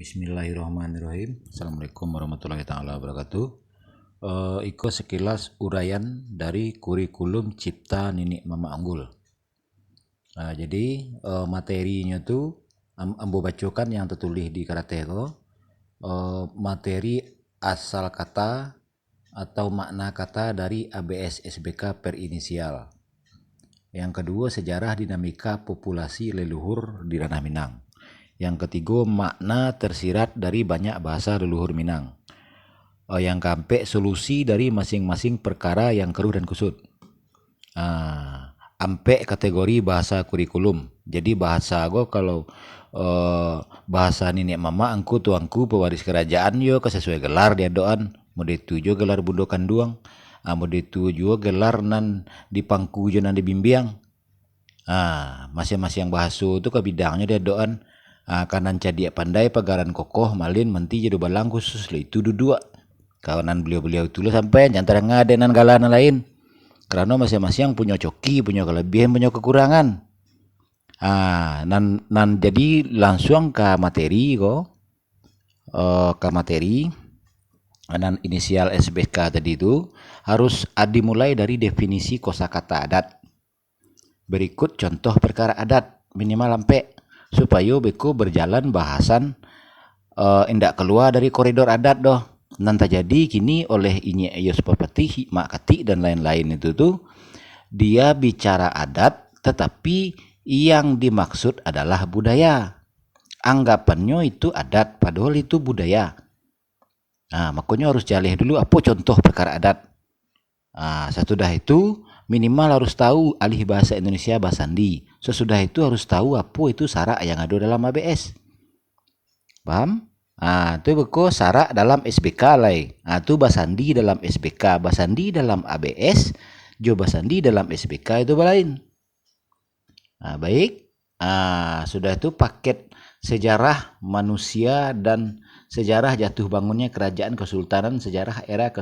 Bismillahirrahmanirrahim. Assalamualaikum warahmatullahi taala wabarakatuh. Iko sekilas uraian dari kurikulum Cipta Ninik Mama Unggul. Jadi materinya tuh ambo bacokan yang tertulis di karateko. Materi asal kata atau makna kata dari ABS SBK per inisial. Yang kedua, sejarah dinamika populasi leluhur di ranah Minang. Yang ketiga, makna tersirat dari banyak bahasa leluhur Minang. Yang keempat, solusi dari masing-masing perkara yang keruh dan kusut. Ampe kategori bahasa kurikulum. Jadi bahasa go kalau bahasa nenek mama angku tuangku pewaris kerajaan yo kesesuai gelar dia doan. Mode tujuh gelar bundokan duang. Mode tujuh gelar nan dipangku jo nan dibimbiang. Masing-masing bahasa itu ke bidangnya dia doan. Kanan cadia pandai pagaran kokoh malin menti jadi balang khusus itu dua kawanan beliau-beliau itu sampai antara ngadenan galana lain karena masing-masing punya coki, punya kelebihan, punya kekurangan. Nan jadi langsung ke materi nan inisial SBK tadi itu harus dimulai dari definisi kosakata adat. Berikut contoh perkara adat minimal sampai supaya beko berjalan bahasan indak keluar dari koridor adat doh. Nanti jadi kini oleh Inye Eyos Papati, Mak Kati dan lain-lain itu tuh dia bicara adat tetapi yang dimaksud adalah budaya. Anggapannya itu adat padahal itu budaya. Makanya harus jalih dulu apa contoh perkara adat. Sesudah itu minimal harus tahu alih bahasa Indonesia Basandi. Sesudah itu harus tahu apa itu syarat yang ada dalam ABS. Paham? Itu beko syarat dalam SBK lai. Itu Basandi dalam SBK, Basandi dalam ABS, jo Basandi dalam SBK itu lain. Baik. Sudah itu paket sejarah manusia dan sejarah jatuh bangunnya kerajaan kesultanan, sejarah era